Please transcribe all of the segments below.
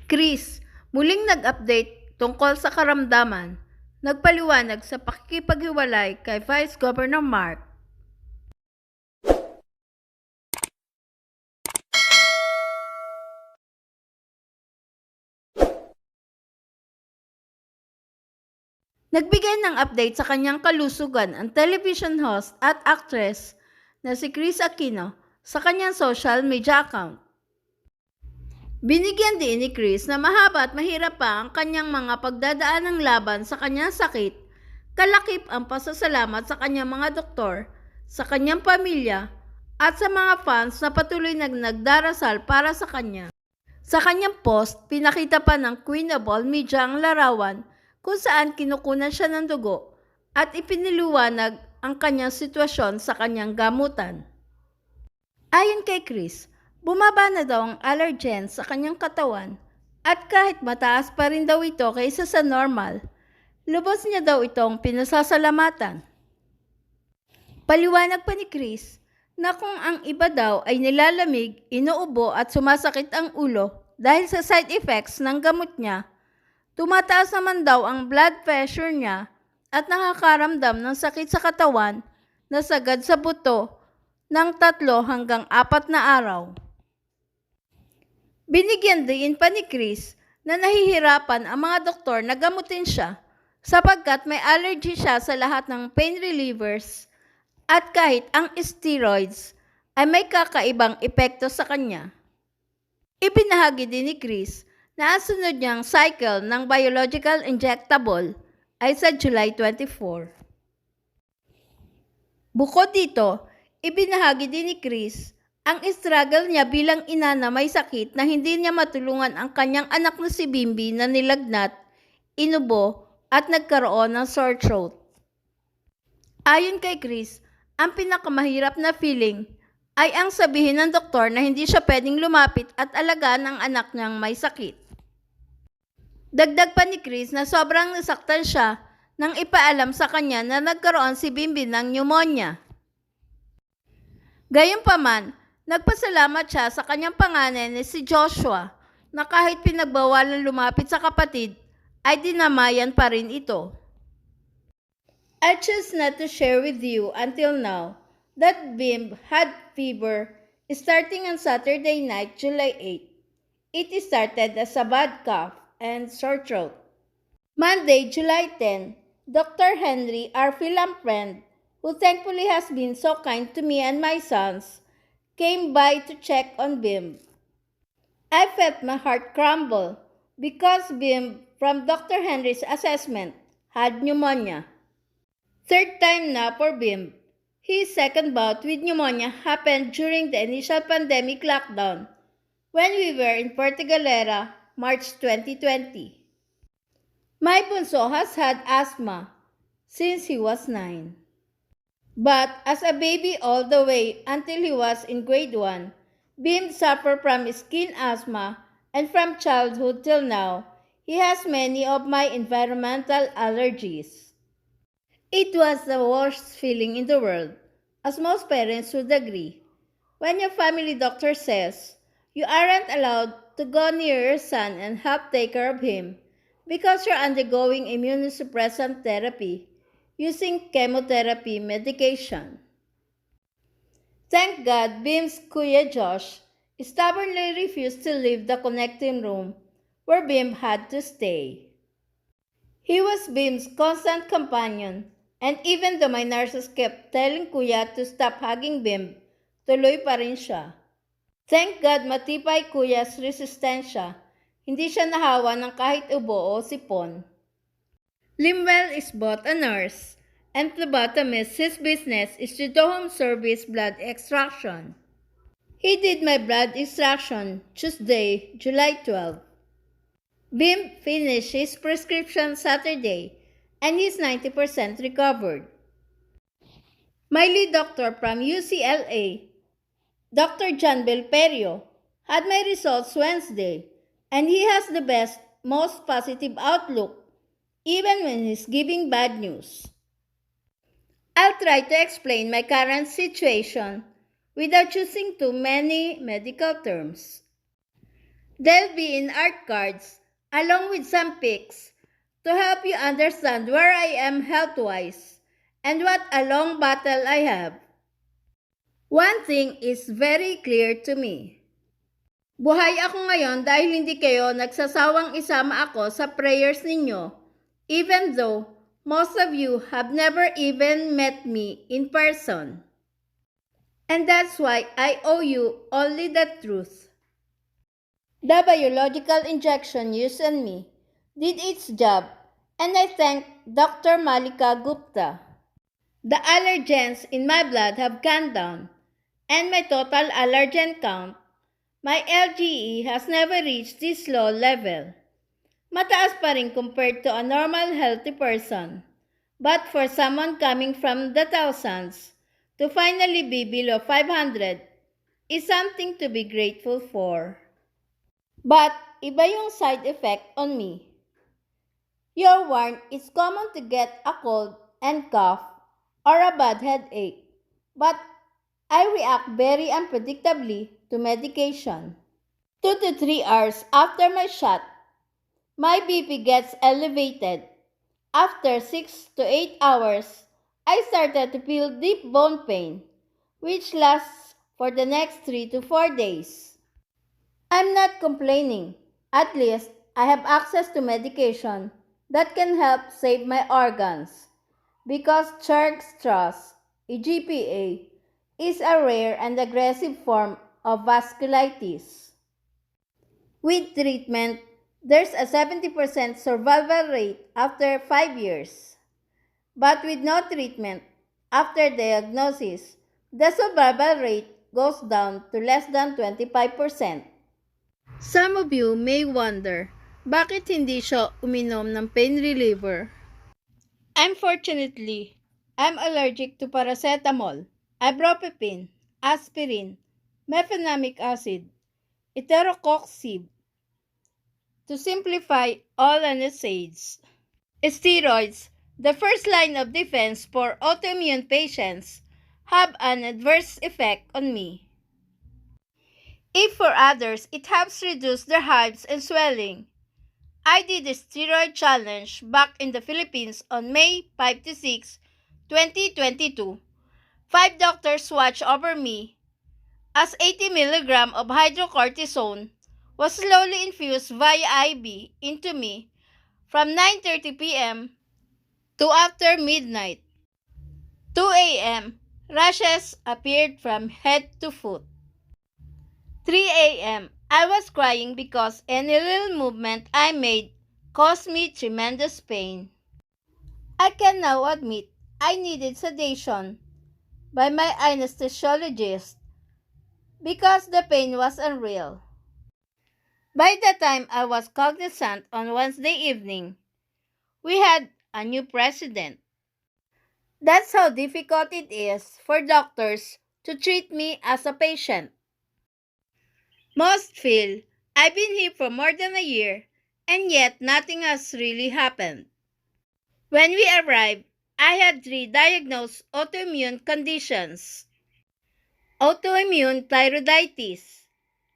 Kris, muling nag-update tungkol sa karamdaman, nagpaliwanag sa pakikipaghiwalay kay Vice Governor Marc. Nagbigay ng update sa kanyang kalusugan ang television host at actress na si Kris Aquino sa kanyang social media account. Binigyan din ni Kris na mahaba at mahirap pa ang kanyang mga pagdadaan ng laban sa kanyang sakit, kalakip ang pasasalamat sa kanyang mga doktor, sa kanyang pamilya, at sa mga fans na patuloy nagdarasal para sa kanya. Sa kanyang post, pinakita pa ng Queen of All Media ang larawan kung saan kinukunan siya ng dugo at ipiniliwanag ang kanyang sitwasyon sa kanyang gamutan. Ayon kay Kris, bumaba na daw ang allergen sa kanyang katawan at kahit mataas pa rin daw ito kaysa sa normal, lubos niya daw itong pinasasalamatan. Paliwanag pa ni Kris na kung ang iba daw ay nilalamig, inuubo at sumasakit ang ulo dahil sa side effects ng gamot niya, tumataas naman daw ang blood pressure niya at nakakaramdam ng sakit sa katawan na sagad sa buto ng 3 hanggang 4 na araw. Binigyan din pa ni Kris na nahihirapan ang mga doktor na gamutin siya sapagkat may allergy siya sa lahat ng pain relievers at kahit ang steroids ay may kakaibang epekto sa kanya. Ibinahagi din ni Kris na ang sunod niyang cycle ng biological injectable ay sa July 24. Bukod dito, ibinahagi din ni Kris ang struggle niya bilang ina na may sakit na hindi niya matulungan ang kanyang anak na si Bimby na nilagnat, inubo at nagkaroon ng sore throat. Ayon kay Kris, ang pinakamahirap na feeling ay ang sabihin ng doktor na hindi siya pwedeng lumapit at alagaan ang anak niyang may sakit. Dagdag pa ni Kris na sobrang nasaktan siya nang ipaalam sa kanya na nagkaroon si Bimby ng pneumonia. Gayunpaman, nagpasalamat siya sa kanyang panganay na si Joshua na kahit pinagbawalan lumapit sa kapatid, ay dinamayan pa rin ito. I choose not to share with you until now that Bimby had fever starting on Saturday night, July 8. It started as a bad cough and sore throat. Monday, July 10, Dr. Henry, our film friend, who thankfully has been so kind to me and my sons, came by to check on Bimby. I felt my heart crumble because Bimby, from Dr. Henry's assessment, had pneumonia. Third time na for Bimby. His second bout with pneumonia happened during the initial pandemic lockdown when we were in Portugalera, March 2020. My bunso has had asthma since he was 9. But as a baby all the way until he was in grade 1, Bimby suffered from skin asthma, and from childhood till now, he has many of my environmental allergies. It was the worst feeling in the world, as most parents would agree, when your family doctor says you aren't allowed to go near your son and help take care of him because you're undergoing immunosuppressant therapy using chemotherapy medication. Thank God, Bimby's Kuya Josh stubbornly refused to leave the connecting room where Bimby had to stay. He was Bimby's constant companion, and even though my nurses kept telling Kuya to stop hugging Bimby, tuloy pa rin siya. Thank God matibay Kuya's resistensya, hindi siya nahawa ng kahit ubo o sipon. Limwell is both a nurse and phlebotomist. His business is to do home service blood extraction. He did my blood extraction Tuesday, July 12. Bimby finished his prescription Saturday and he's 90% recovered. My lead doctor from UCLA, Dr. John Belperio, had my results Wednesday, and he has the best, most positive outlook, even when he's giving bad news. I'll try to explain my current situation without using too many medical terms. They'll be in art cards, along with some pics, to help you understand where I am health-wise and what a long battle I have. One thing is very clear to me. Buhay ako ngayon dahil hindi kayo nagsasawang isama ako sa prayers ninyo, even though most of you have never even met me in person. And that's why I owe you only the truth. The biological injection used on me did its job, and I thank Dr. Malika Gupta. The allergens in my blood have gone down, and my total allergen count, my LGE, has never reached this low level. Mataas pa rin compared to a normal healthy person. But for someone coming from the thousands, to finally be below 500 is something to be grateful for. But iba yung side effect on me. You're warned it's common to get a cold and cough or a bad headache, but I react very unpredictably to medication. 2 to 3 hours after my shot, my BP gets elevated. After 6 to 8 hours, I started to feel deep bone pain, which lasts for the next 3 to 4 days. I'm not complaining. At least I have access to medication that can help save my organs. Because Churg-Strauss, EGPA, is a rare and aggressive form of vasculitis. With treatment, there's a 70% survival rate after 5 years. But with no treatment, after diagnosis, the survival rate goes down to less than 25%. Some of you may wonder, bakit hindi siya uminom ng pain reliever? Unfortunately, I'm allergic to paracetamol, ibuprofen, aspirin, mefenamic acid, eterocoxib. To simplify all NSAIDs, steroids, the first line of defense for autoimmune patients, have an adverse effect on me. If for others it helps reduce their hives and swelling, I did a steroid challenge back in the Philippines on May 5 to 6, 2022. 5 doctors watched over me as 80 mg of hydrocortisone was slowly infused via IV into me from 9:30 p.m. to after midnight. 2 a.m., rashes appeared from head to foot. 3 a.m., I was crying because any little movement I made caused me tremendous pain. I can now admit I needed sedation by my anesthesiologist because the pain was unreal. By the time I was cognizant on Wednesday evening, we had a new president. That's how difficult it is for doctors to treat me as a patient. Most feel I've been here for more than a year, and yet nothing has really happened. When we arrived, I had 3 diagnosed autoimmune conditions: autoimmune thyroiditis,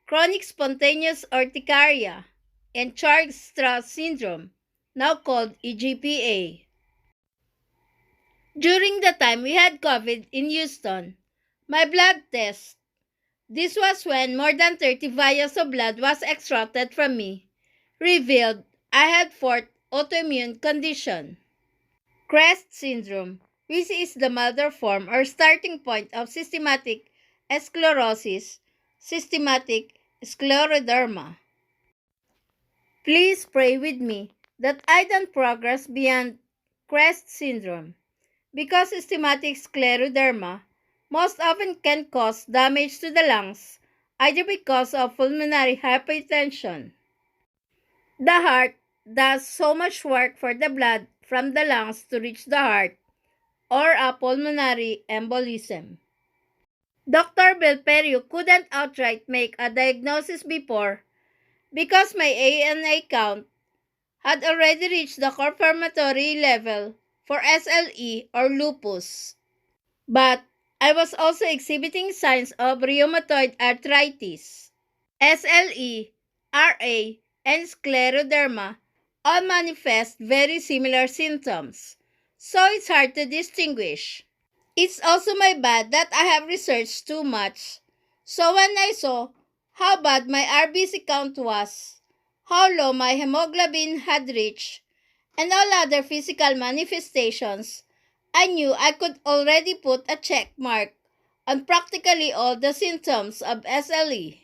chronic spontaneous urticaria, and Churg-Strauss syndrome, now called EGPA. During the time we had COVID in Houston, my blood test, this was when more than 30 vials of blood was extracted from me, revealed I had 4th autoimmune condition, CREST syndrome, which is the milder form or starting point of systematic sclerosis, systematic scleroderma. Please pray with me that I don't progress beyond CREST syndrome, because systematic scleroderma most often can cause damage to the lungs, either because of pulmonary hypertension. The heart does so much work for the blood from the lungs to reach the heart, or a pulmonary embolism. Dr. Belperio couldn't outright make a diagnosis before because my ANA count had already reached the confirmatory level for SLE or lupus. But I was also exhibiting signs of rheumatoid arthritis. SLE, RA, and scleroderma all manifest very similar symptoms, so it's hard to distinguish. It's also my bad that I have researched too much. So when I saw how bad my RBC count was, how low my hemoglobin had reached, and all other physical manifestations, I knew I could already put a check mark on practically all the symptoms of SLE.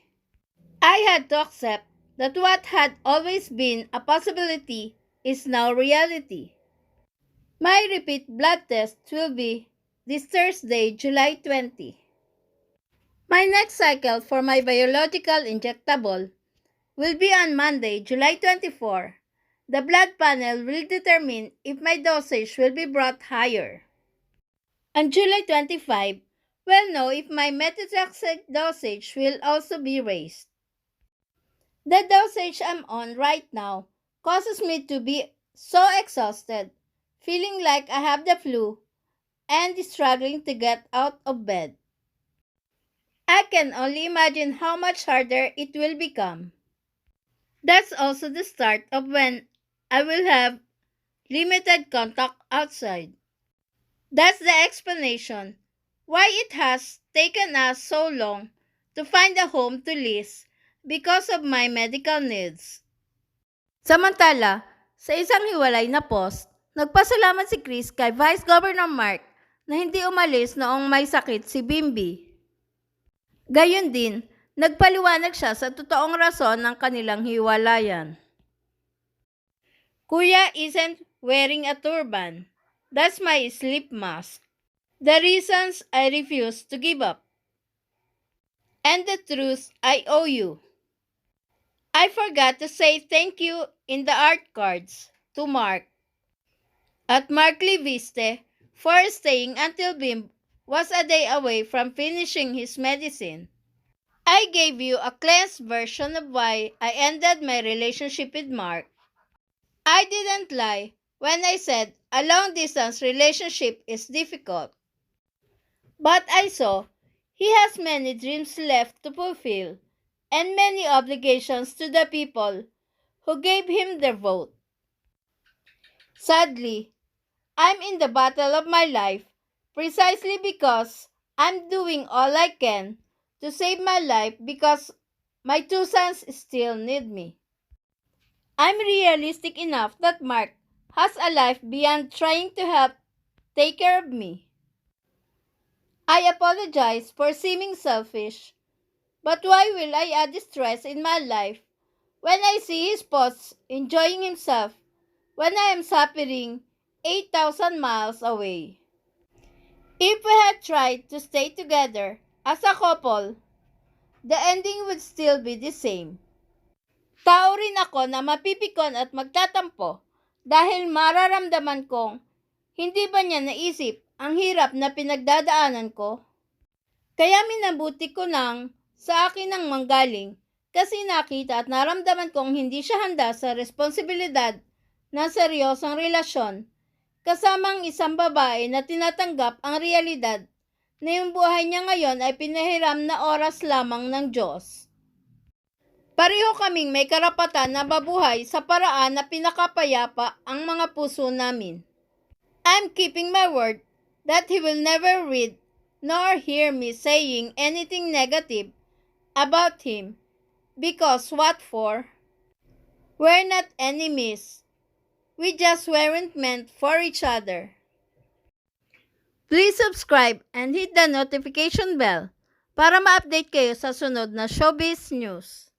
I had to accept that what had always been a possibility is now reality. My repeat blood test will be this Thursday, July 20. My next cycle for my biological injectable will be on Monday, July 24. The blood panel will determine if my dosage will be brought higher. On July 25, we'll know if my methotrexate dosage will also be raised. The dosage I'm on right now causes me to be so exhausted, feeling like I have the flu and struggling to get out of bed. I can only imagine how much harder it will become. That's also the start of when I will have limited contact outside. That's the explanation why it has taken us so long to find a home to lease because of my medical needs. Samantala, sa isang hiwalay na post, nagpasalamat si Kris kay Vice Governor Marc na hindi umalis noong may sakit si Bimby. Gayon din, nagpaliwanag siya sa totoong rason ng kanilang hiwalayan. Kuya isn't wearing a turban. That's my sleep mask. The reasons I refuse to give up. And the truth I owe you. I forgot to say thank you in the art cards to Marc at Marc Leviste for staying until Bimby was a day away from finishing his medicine. I gave you a cleansed version of why I ended my relationship with Marc. I didn't lie when I said a long-distance relationship is difficult. But I saw he has many dreams left to fulfill and many obligations to the people who gave him their vote. Sadly, I'm in the battle of my life precisely because I'm doing all I can to save my life because my two sons still need me. I'm realistic enough that Marc has a life beyond trying to help take care of me. I apologize for seeming selfish, but why will I add stress in my life when I see his posts enjoying himself when I am suffering 8,000 miles away? If we had tried to stay together as a couple, the ending would still be the same. Tao rin ako na mapipikon at magtatampo dahil mararamdaman kong hindi ba niya naisip ang hirap na pinagdadaanan ko? Kaya minabuti ko lang sa akin ang manggaling kasi nakita at naramdaman kong hindi siya handa sa responsibilidad ng seryosong relasyon kasamang isang babae na tinatanggap ang realidad na yung buhay niya ngayon ay pinahiram na oras lamang ng Diyos. Pareho kaming may karapatan na mabuhay sa paraan na pinakapayapa ang mga puso namin. I'm keeping my word that he will never read nor hear me saying anything negative about him because what for? We're not enemies. We just weren't meant for each other. Please subscribe and hit the notification bell para ma-update kayo sa sunod na showbiz news.